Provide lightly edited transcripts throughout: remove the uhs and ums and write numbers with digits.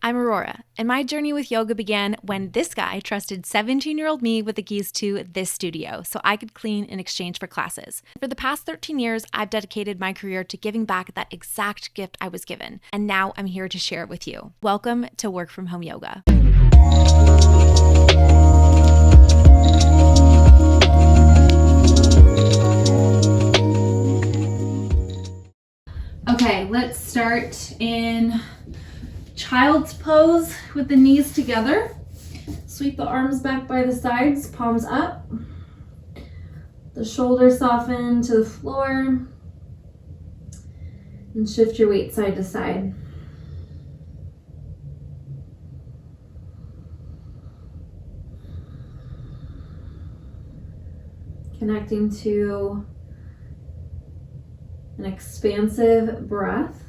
I'm Aurora, and my journey with yoga began when this guy trusted 17-year-old me with the keys to this studio so I could clean in exchange for classes. For the past 13 years, I've dedicated my career to giving back that exact gift I was given, and now I'm here to share it with you. Welcome to Work From Home Yoga. Okay, let's start in child's pose with the knees together. Sweep the arms back by the sides, palms up. The shoulders soften to the floor. And shift your weight side to side. Connecting to an expansive breath.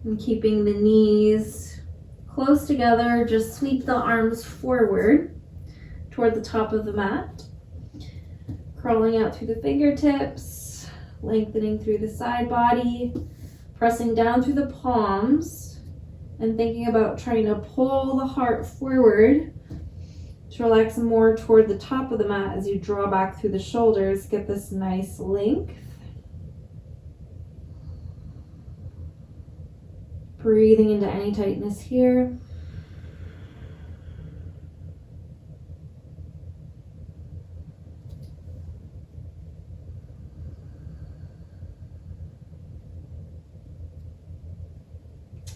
And keeping the knees close together, just sweep the arms forward toward the top of the mat. Crawling out through the fingertips, lengthening through the side body, pressing down through the palms, and thinking about trying to pull the heart forward to relax more toward the top of the mat as you draw back through the shoulders. Get this nice length. Breathing into any tightness here.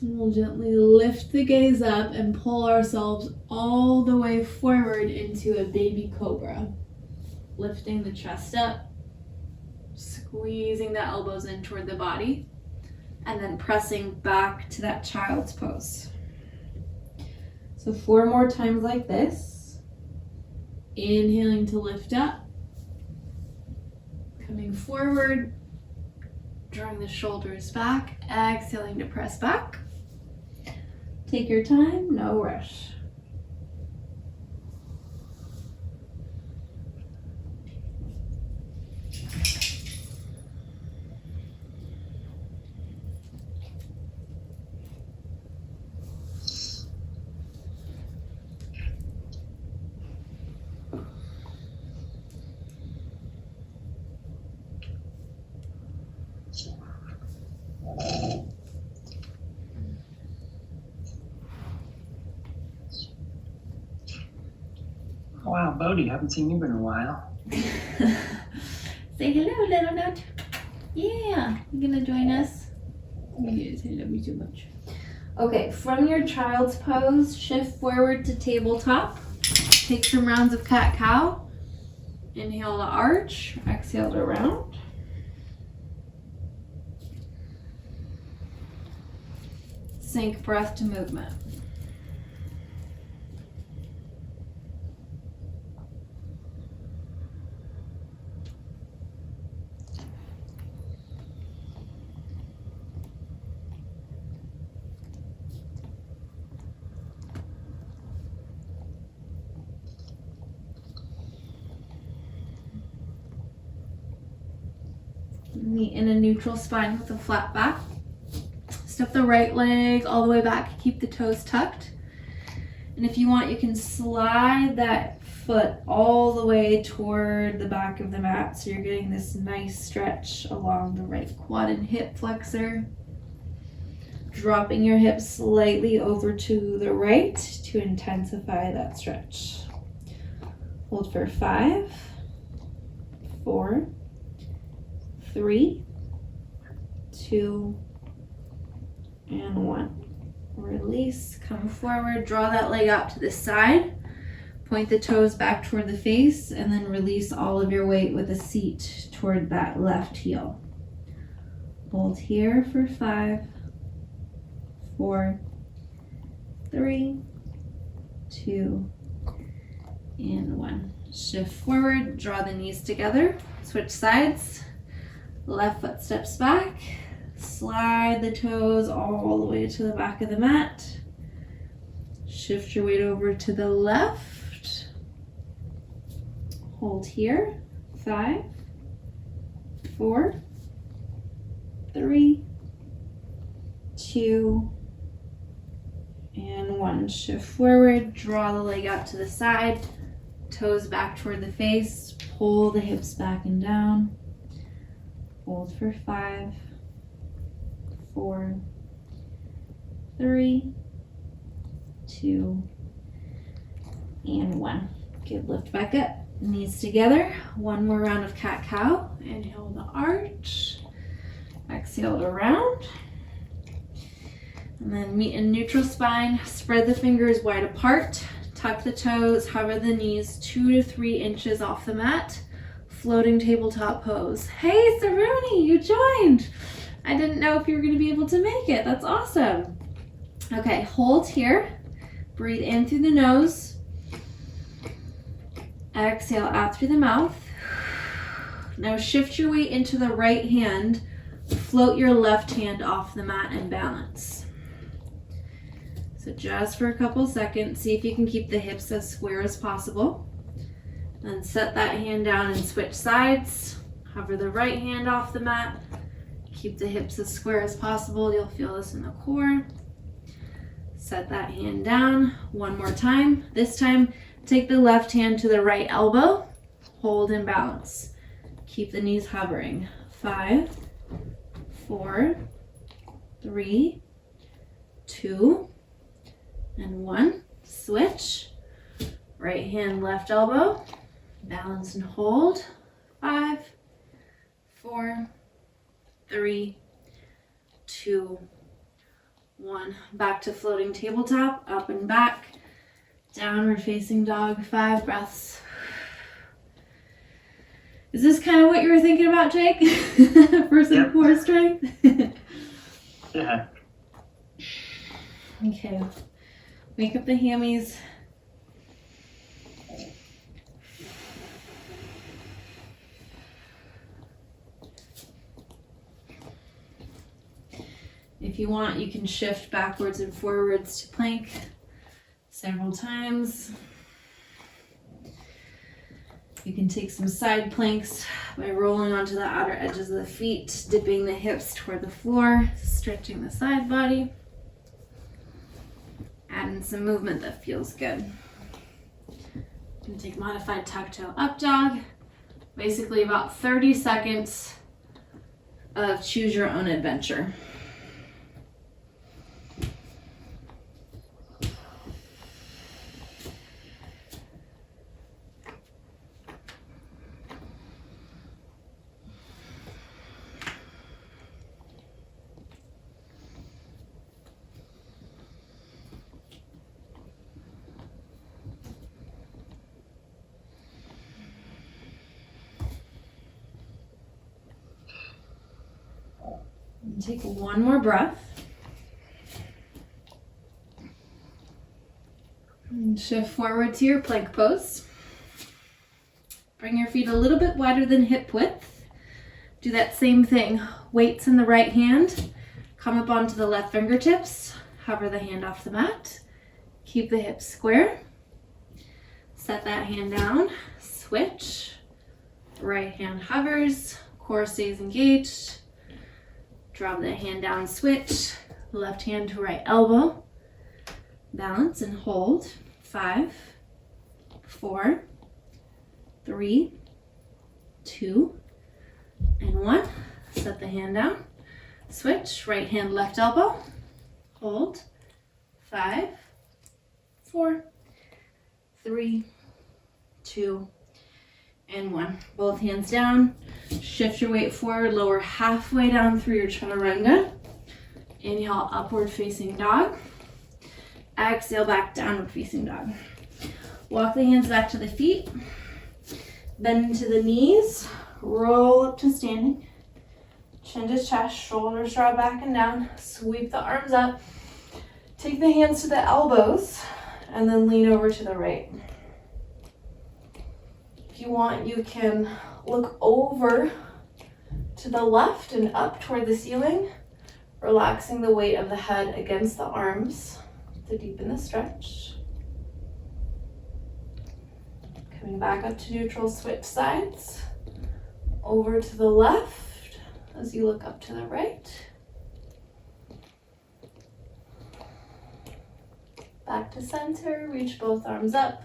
And we'll gently lift the gaze up and pull ourselves all the way forward into a baby cobra. Lifting the chest up, squeezing the elbows in toward the body, and then pressing back to that child's pose. So 4 more times like this. Inhaling to lift up, coming forward, drawing the shoulders back, exhaling to press back. Take your time, no rush. Wow, Bodhi, haven't seen you in a while. Say hello, little nut. Yeah, you gonna join us? Yes, I love you so much. Okay, from your child's pose, shift forward to tabletop. Take some rounds of cat-cow. Inhale to arch, exhale to round. Sync breath to movement. Meet in a neutral spine with a flat back. Step the right leg all the way back. Keep the toes tucked. And if you want, you can slide that foot all the way toward the back of the mat so you're getting this nice stretch along the right quad and hip flexor. Dropping your hips slightly over to the right to intensify that stretch. Hold for 5, 4, 3, 2, and 1. Release, come forward, draw that leg out to the side, point the toes back toward the face, and then release all of your weight with a seat toward that left heel. Hold here for 5, 4, 3, 2, and 1. Shift forward, draw the knees together, switch sides. Left foot steps back, slide the toes all the way to the back of the mat. Shift your weight over to the left. Hold here. 5, 4, 3, 2, and 1. Shift forward, draw the leg out to the side, toes back toward the face, pull the hips back and down. Hold for 5, 4, 3, 2, and 1. Good, lift back up, knees together. One more round of cat-cow. Inhale the arch, exhale to round. And then meet in neutral spine. Spread the fingers wide apart, tuck the toes, hover the knees 2 to 3 inches off the mat. Floating tabletop pose. Hey, Saruni, you joined. I didn't know if you were going to be able to make it. That's awesome. Okay, hold here. Breathe in through the nose. Exhale out through the mouth. Now shift your weight into the right hand. Float your left hand off the mat and balance. So just for a couple seconds, see if you can keep the hips as square as possible. Then set that hand down and switch sides. Hover the right hand off the mat. Keep the hips as square as possible. You'll feel this in the core. Set that hand down. One more time. This time, take the left hand to the right elbow. Hold and balance. Keep the knees hovering. 5, 4, 3, 2, and 1. Switch. Right hand, left elbow. Balance and hold. 5, 4, 3, 2, 1. Back to floating tabletop, up and back. Downward facing dog, 5 breaths. Is this kind of what you were thinking about, Jake? For some core strength? Yeah. Okay. Wake up the hammies. If you want, you can shift backwards and forwards to plank several times. You can take some side planks by rolling onto the outer edges of the feet, dipping the hips toward the floor, stretching the side body, adding some movement that feels good. You can take modified tuck-tail up dog, basically about 30 seconds of choose your own adventure. And take one more breath. And shift forward to your plank pose. Bring your feet a little bit wider than hip width. Do that same thing. Weights in the right hand. Come up onto the left fingertips. Hover the hand off the mat. Keep the hips square. Set that hand down. Switch. Right hand hovers. Core stays engaged. Drop the hand down, switch. Left hand to right elbow. Balance and hold. 5, 4, 3, 2, and 1. Set the hand down. Switch. Right hand, left elbow. Hold. 5, 4, 3, 2, and 1. Both hands down. Shift your weight forward, lower halfway down through your chaturanga. Inhale, upward facing dog. Exhale, back downward facing dog. Walk the hands back to the feet. Bend into the knees. Roll up to standing. Chin to chest, shoulders draw back and down. Sweep the arms up. Take the hands to the elbows and then lean over to the right. If you want, you can look over to the left and up toward the ceiling, relaxing the weight of the head against the arms to deepen the stretch. Coming back up to neutral, switch sides. Over to the left as you look up to the right. Back to center, reach both arms up.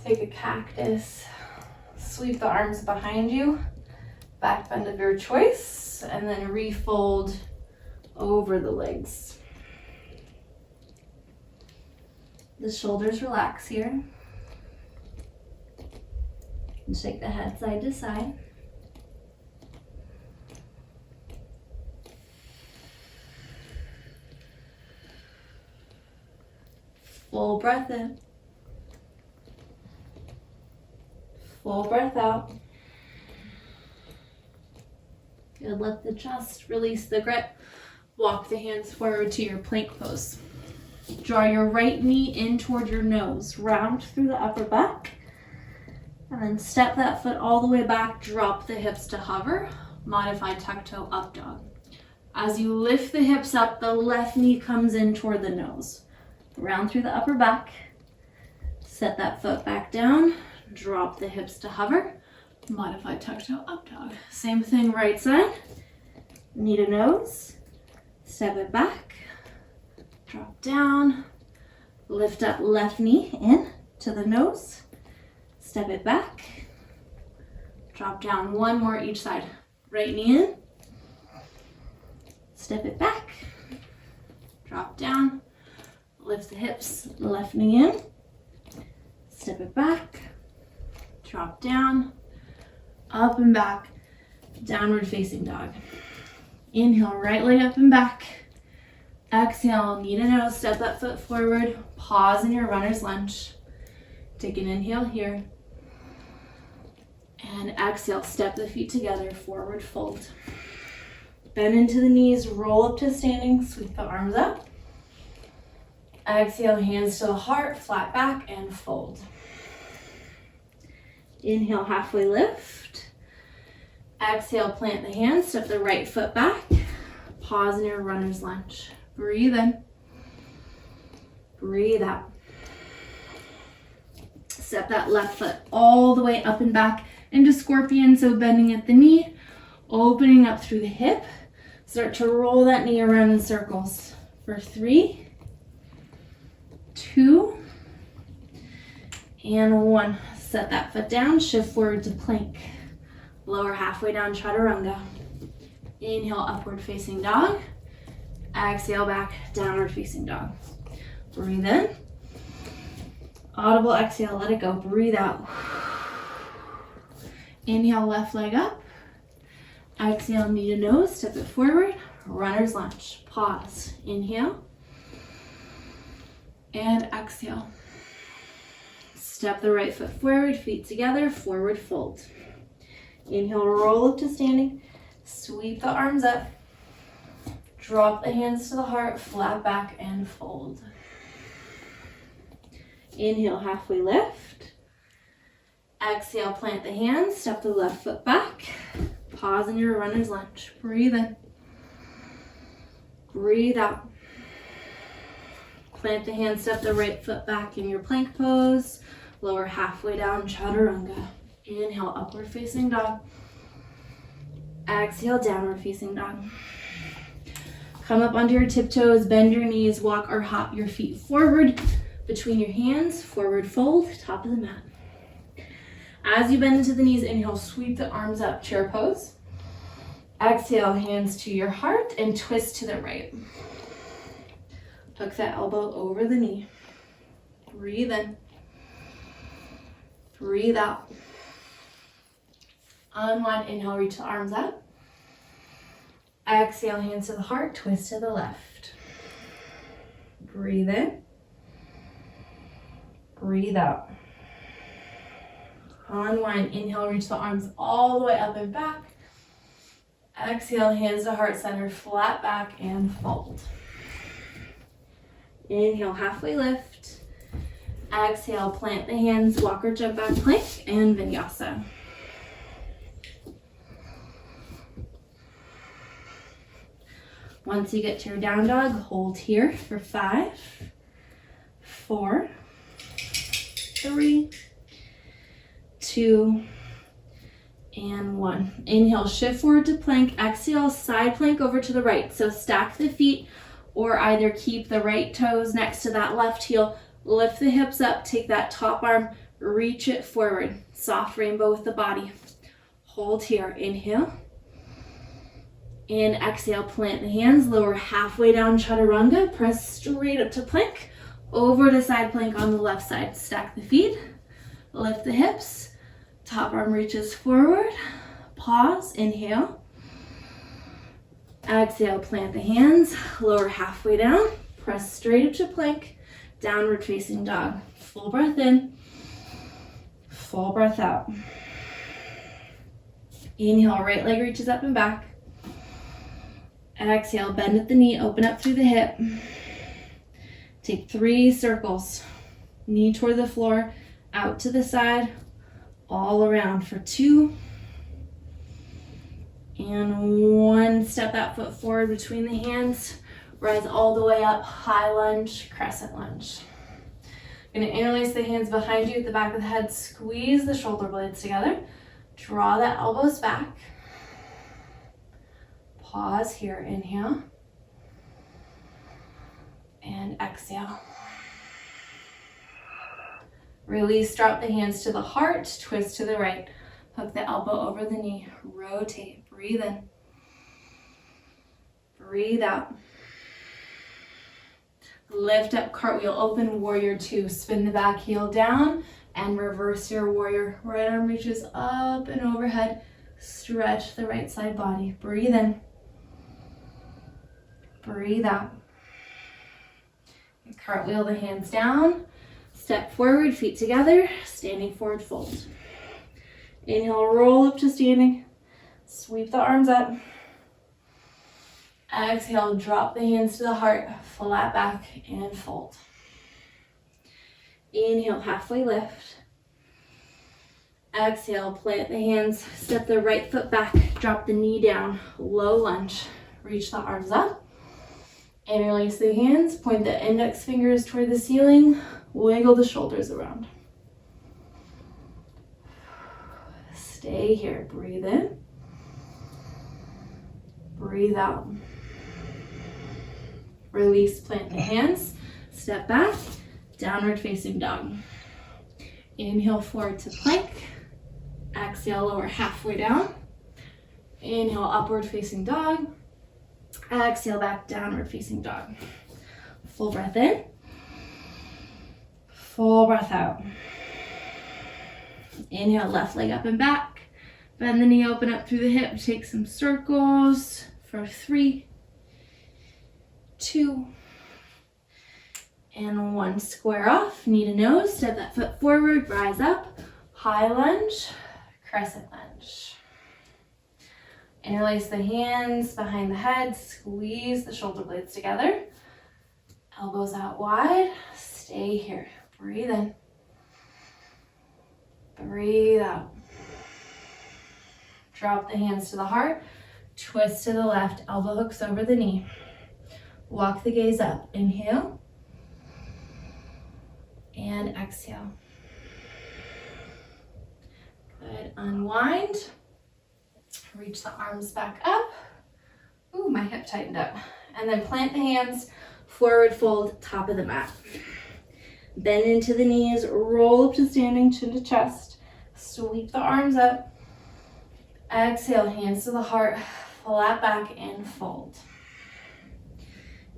Take a cactus. Sweep the arms behind you. Back bend of your choice. And then refold over the legs. The shoulders relax here. And shake the head side to side. Full breath in. Full breath out. Good, let the chest release the grip. Walk the hands forward to your plank pose. Draw your right knee in toward your nose. Round through the upper back. And then step that foot all the way back. Drop the hips to hover. Modified tuck toe up dog. As you lift the hips up, the left knee comes in toward the nose. Round through the upper back. Set that foot back down. Drop the hips to hover. Modified tuck toe up dog. Same thing right side. Knee to nose. Step it back. Drop down. Lift up left knee in to the nose. Step it back. Drop down. One more each side. Right knee in. Step it back. Drop down. Lift the hips. Left knee in. Step it back. Drop down. Up and back. Downward facing dog. Inhale, right leg up and back. Exhale, knee to nose. Step that foot forward. Pause in your runner's lunge. Take an inhale here. And exhale, step the feet together, forward fold. Bend into the knees, roll up to standing, sweep the arms up. Exhale, hands to the heart, flat back, and fold. Inhale, halfway lift. Exhale, plant the hands, step the right foot back. Pause in your runner's lunge. Breathe in. Breathe out. Step that left foot all the way up and back into scorpion, so bending at the knee, opening up through the hip. Start to roll that knee around in circles for 3, 2, and 1. Set that foot down, shift forward to plank. Lower halfway down, chaturanga. Inhale, upward facing dog. Exhale, back, downward facing dog. Breathe in. Audible exhale, let it go. Breathe out. Inhale, left leg up. Exhale, knee to nose, step it forward. Runner's lunge. Pause. Inhale. And exhale. Step the right foot forward, feet together, forward fold. Inhale, roll up to standing. Sweep the arms up. Drop the hands to the heart, flat back, and fold. Inhale, halfway lift. Exhale, plant the hands, step the left foot back. Pause in your runner's lunge. Breathe in. Breathe out. Plant the hands, step the right foot back in your plank pose. Lower halfway down, chaturanga. Inhale, upward facing dog. Exhale, downward facing dog. Come up onto your tiptoes, bend your knees, walk or hop your feet forward between your hands, forward fold, top of the mat. As you bend into the knees, inhale, sweep the arms up, chair pose. Exhale, hands to your heart and twist to the right. Tuck that elbow over the knee. Breathe in. Breathe out. Unwind, inhale, reach the arms up. Exhale, hands to the heart, twist to the left. Breathe in. Breathe out. Unwind, inhale, reach the arms all the way up and back. Exhale, hands to heart center, flat back and fold. Inhale, halfway lift. Exhale, plant the hands, walk or jump back plank, and vinyasa. Once you get to your down dog, hold here for 5, 4, 3, 2, and 1. Inhale, shift forward to plank. Exhale, side plank over to the right. So stack the feet or either keep the right toes next to that left heel. Lift the hips up, take that top arm, reach it forward. Soft rainbow with the body. Hold here. Inhale. And exhale, plant the hands, lower halfway down chaturanga. Press straight up to plank. Over to side plank on the left side. Stack the feet. Lift the hips. Top arm reaches forward. Pause. Inhale. Exhale, plant the hands. Lower halfway down. Press straight up to plank. Downward facing dog. Full breath in. Full breath out. Inhale, right leg reaches up and back. Exhale, bend at the knee, open up through the hip. Take 3 circles. Knee toward the floor, out to the side, all around for 2. And 1. Step that foot forward between the hands. Rise all the way up, high lunge, crescent lunge. Gonna interlace the hands behind you at the back of the head. Squeeze the shoulder blades together. Draw the elbows back. Pause here, inhale. And exhale. Release, drop the hands to the heart, twist to the right. Hook the elbow over the knee, rotate, breathe in. Breathe out. Lift up, cartwheel, open, warrior 2. Spin the back heel down and reverse your warrior. Right arm reaches up and overhead. Stretch the right side body. Breathe in. Breathe out. Cartwheel the hands down. Step forward, feet together. Standing forward fold. Inhale, roll up to standing. Sweep the arms up. Exhale, drop the hands to the heart. Flat back and fold. Inhale, halfway lift. Exhale, plant the hands. Step the right foot back. Drop the knee down. Low lunge. Reach the arms up. Interlace the hands, point the index fingers toward the ceiling, wiggle the shoulders around. Stay here, breathe in, breathe out. Release, plant the hands, step back, downward facing dog. Inhale forward to plank, exhale lower halfway down. Inhale, upward facing dog. Exhale, back, downward facing dog. Full breath in. Full breath out. Inhale, left leg up and back. Bend the knee, open up through the hip. Take some circles for 3, 2, and 1. Square off, knee to nose. Step that foot forward, rise up. High lunge, crescent lunge. Interlace the hands behind the head, squeeze the shoulder blades together. Elbows out wide, stay here. Breathe in. Breathe out. Drop the hands to the heart, twist to the left, elbow hooks over the knee. Walk the gaze up, inhale, and exhale. Good, unwind. Reach the arms back up. Ooh, my hip tightened up. And then plant the hands, forward fold, top of the mat. Bend into the knees, roll up to standing, chin to chest. Sweep the arms up. Exhale, hands to the heart, flat back and fold.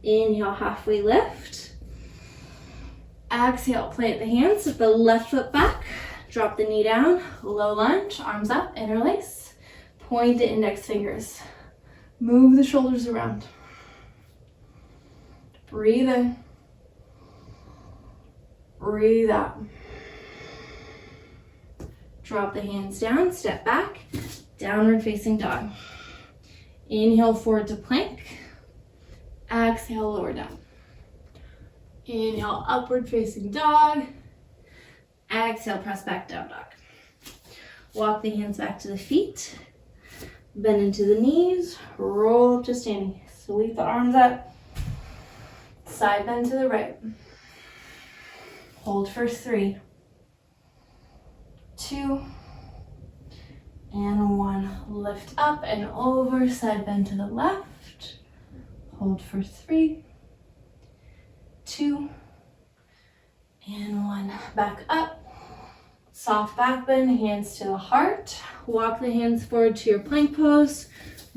Inhale, halfway lift. Exhale, plant the hands with the left foot back. Drop the knee down, low lunge, arms up, interlace. Point the index fingers. Move the shoulders around. Breathe in. Breathe out. Drop the hands down, step back, downward facing dog. Inhale forward to plank. Exhale, lower down. Inhale, upward facing dog. Exhale, press back down dog. Walk the hands back to the feet. Bend into the knees, roll up to standing. Sweep the arms up. Side bend to the right. Hold for 3, 2, and 1. Lift up and over, side bend to the left. Hold for 3, 2, and 1. Back up. Soft back bend, hands to the heart. Walk the hands forward to your plank pose.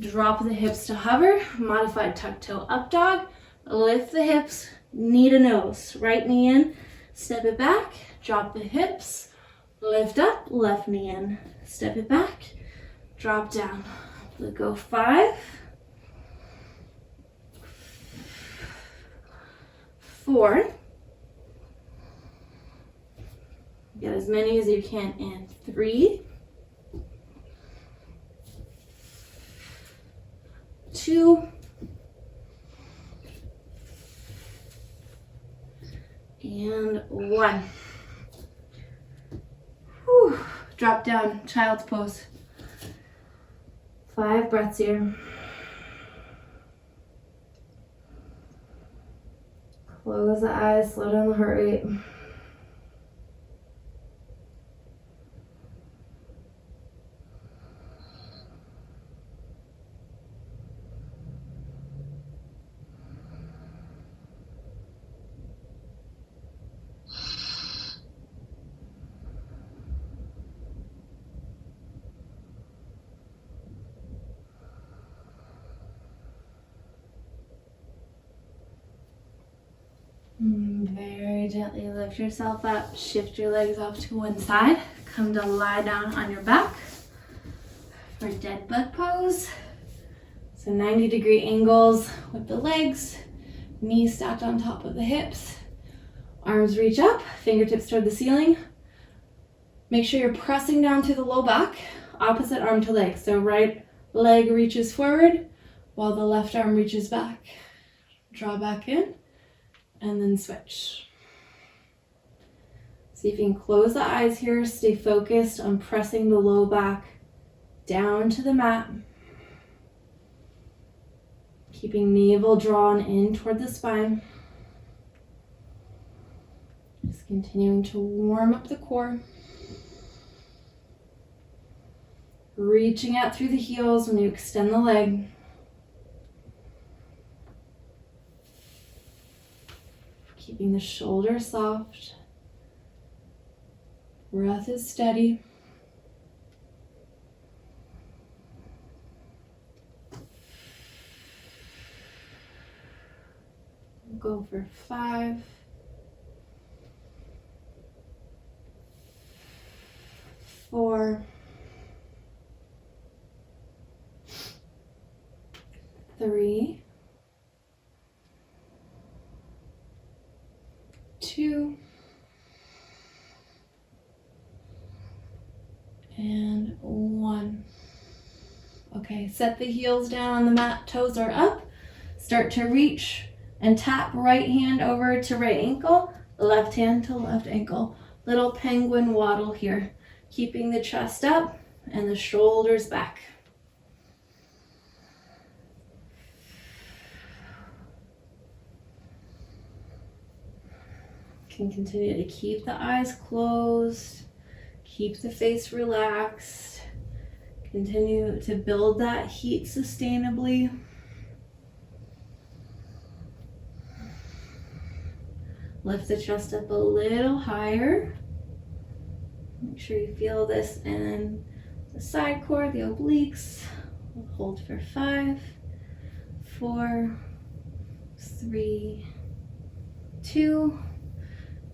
Drop the hips to hover. Modified tuck toe up dog. Lift the hips, knee to nose. Right knee in, step it back. Drop the hips. Lift up, left knee in. Step it back. Drop down. Let go 5, 4. Get as many as you can in. 3, 2, and 1. Whew. Drop down, child's pose. 5 breaths here. Close the eyes, slow down the heart rate. Very gently lift yourself up, shift your legs off to one side, come to lie down on your back for dead bug pose. So 90-degree angles with the legs, knees stacked on top of the hips, arms reach up, fingertips toward the ceiling. Make sure you're pressing down to the low back, opposite arm to leg. So right leg reaches forward while the left arm reaches back. Draw back in. And then switch. See if you can close the eyes here. Stay focused on pressing the low back down to the mat. Keeping navel drawn in toward the spine. Just continuing to warm up the core. Reaching out through the heels when you extend the leg. Keeping the shoulders soft. Breath is steady. Go for 5. 4. 3. 2, and 1. Okay, set the heels down on the mat, toes are up. Start to reach and tap right hand over to right ankle, left hand to left ankle. Little penguin waddle here, keeping the chest up and the shoulders back. Can continue to keep the eyes closed, keep the face relaxed, continue to build that heat sustainably. Lift the chest up a little higher. Make sure you feel this in the side core, the obliques. We'll hold for 5, 4, 3, 2,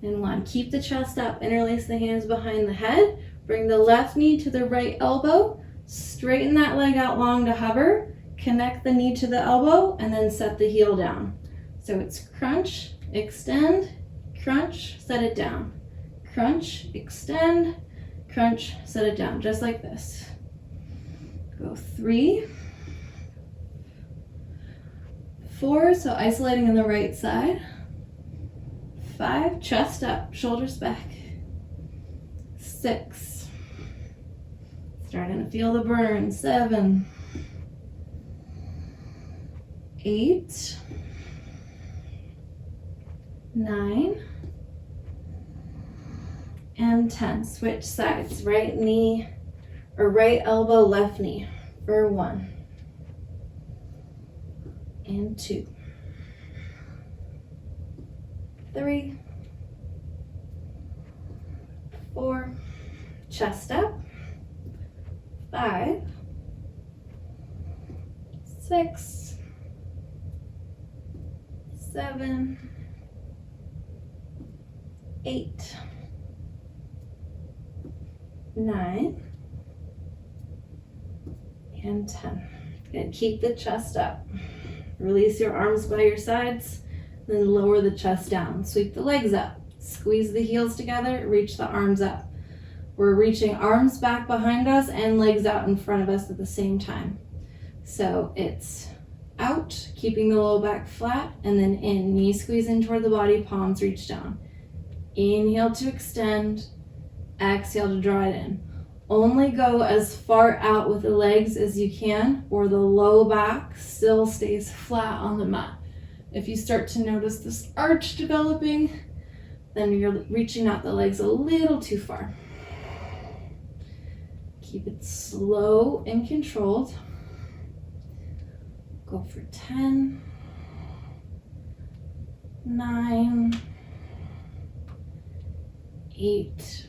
and 1. Keep the chest up, interlace the hands behind the head. Bring the left knee to the right elbow. Straighten that leg out long to hover. Connect the knee to the elbow and then set the heel down. So it's crunch, extend, crunch, set it down. Crunch, extend, crunch, set it down. Just like this. Go 3, 4, so isolating on the right side. 5, chest up, shoulders back. 6, starting to feel the burn. 7, 8, 9, and 10. Switch sides, right knee or right elbow, left knee for 1 and 2, 3, 4, chest up, 5, 6, 7, 8, 9, and 10. Good. Keep the chest up. Release your arms by your sides, then lower the chest down. Sweep the legs up. Squeeze the heels together, reach the arms up. We're reaching arms back behind us and legs out in front of us at the same time. So it's out, keeping the low back flat, and then in. Knee squeeze in toward the body, palms reach down. Inhale to extend, exhale to draw it in. Only go as far out with the legs as you can, or the low back still stays flat on the mat. If you start to notice this arch developing, then you're reaching out the legs a little too far. Keep it slow and controlled. Go for 10, 9, 8,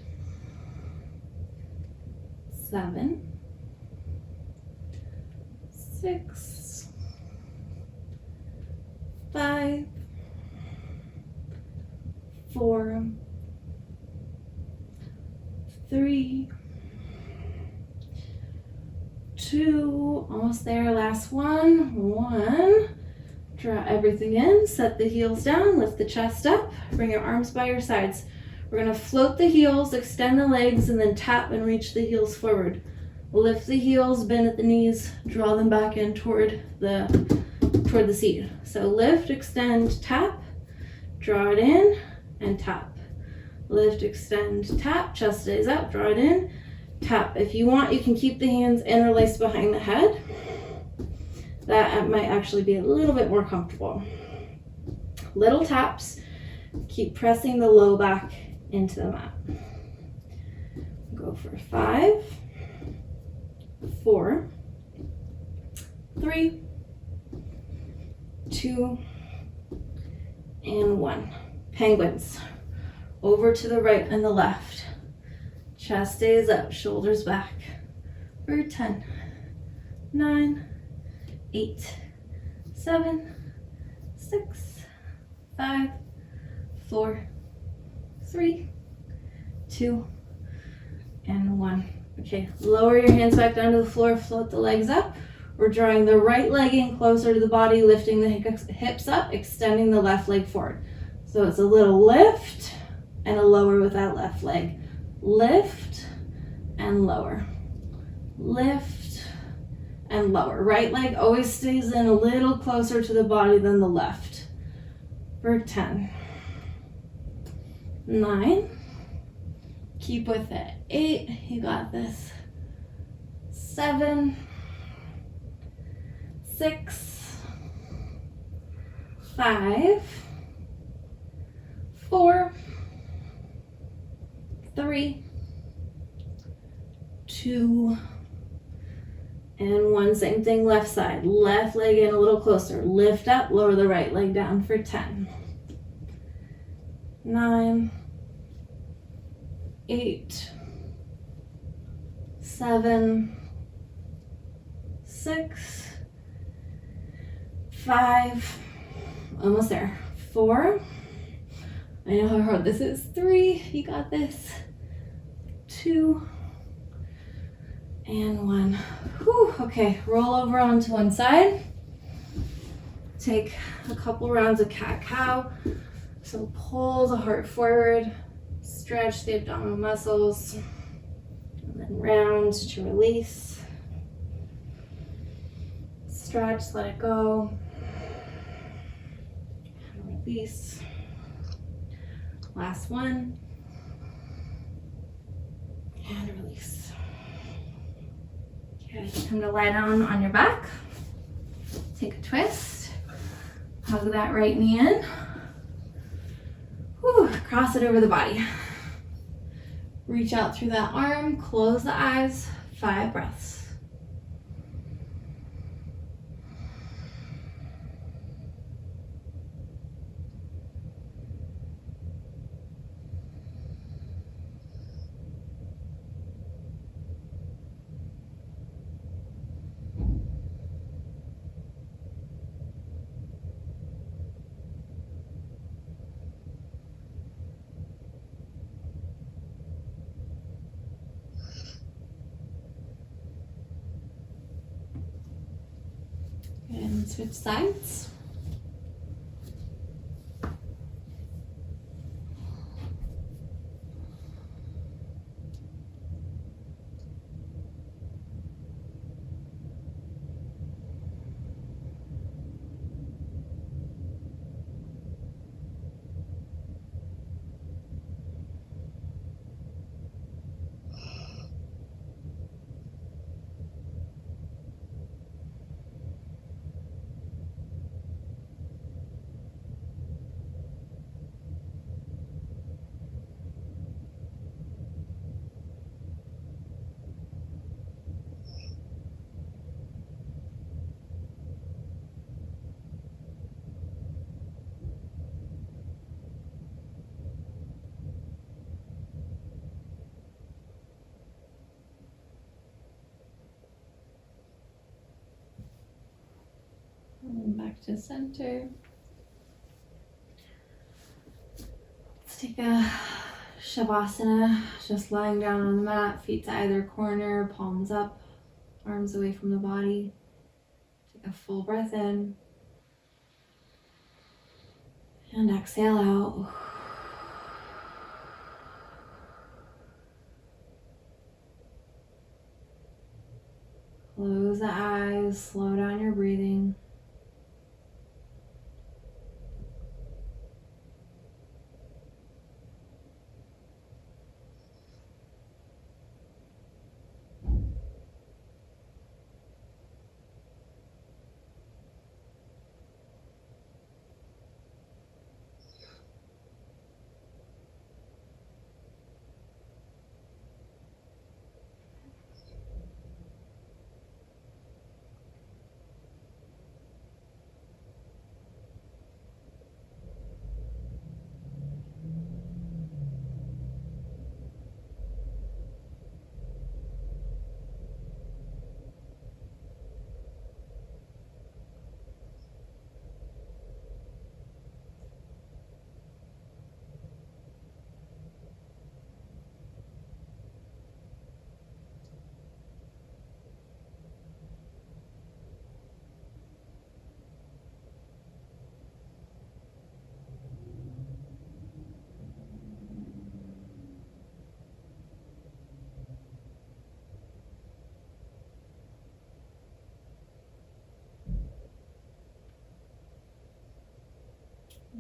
7, 6, 5, 4, 3, 2, almost there, last one, 1. Draw everything in, set the heels down, lift the chest up, bring your arms by your sides. We're gonna float the heels, extend the legs, and then tap and reach the heels forward. Lift the heels, bend at the knees, draw them back in toward the seat. So lift, extend, tap, draw it in, and tap. Lift, extend, tap, chest stays up, draw it in, tap. If you want, you can keep the hands interlaced behind the head. That might actually be a little bit more comfortable. Little taps, keep pressing the low back into the mat. Go for 5, 4, 3, 2, and 1. Penguins. Over to the right and the left. Chest stays up, shoulders back. For 10, 9, 8, 7, 6, 5, 4, 3, 2, and 1. Okay, lower your hands back down to the floor, float the legs up. We're drawing the right leg in closer to the body, lifting the hips up, extending the left leg forward. So it's a little lift and a lower with that left leg. Lift and lower. Lift and lower. Right leg always stays in a little closer to the body than the left. For 10, 9, keep with it. 8, you got this. 7, 6, 5, 4, 3, 2, and 1. Same thing, left side. Left leg in a little closer. Lift up, lower the right leg down for 10, 9, 8, 7, 6, 5, almost there. 4, I know how hard this is. 3, you got this. 2, and 1. Whew, okay, roll over onto one side. Take a couple rounds of cat-cow. So pull the heart forward, stretch the abdominal muscles, and then round to release. Stretch, let it go, and release. Last one, and release. Okay, come to lie down on your back. Take a twist, hug that right knee in. Whew, cross it over the body. Reach out through that arm, close the eyes, 5 breaths. And switch sides. And back to center. Let's take a Shavasana, just lying down on the mat, feet to either corner, palms up, arms away from the body. Take a full breath in. And exhale out. Close the eyes, slow down your breathing.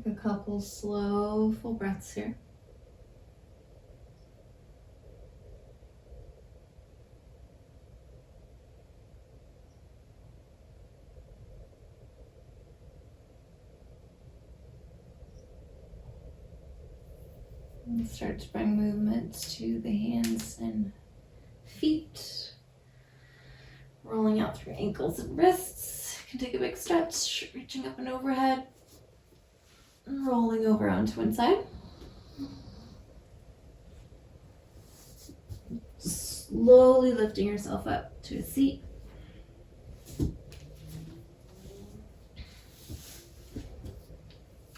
Take a couple slow, full breaths here. And start to bring movements to the hands and feet. Rolling out through ankles and wrists. You can take a big stretch, reaching up and overhead. And rolling over onto one side. Slowly lifting yourself up to a seat.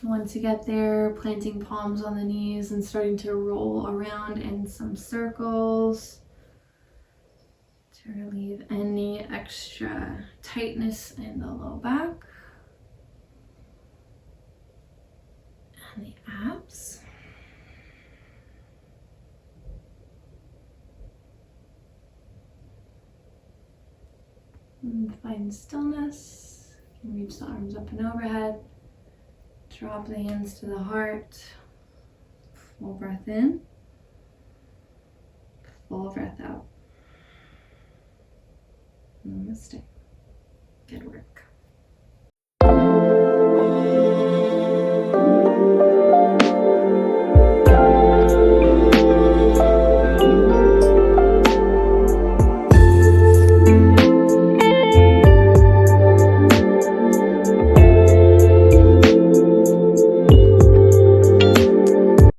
Once you get there, planting palms on the knees and starting to roll around in some circles to relieve any extra tightness in the low back and the abs. And find stillness. You can reach the arms up and overhead. Drop the hands to the heart. Full breath in. Full breath out. Namaste. Good work.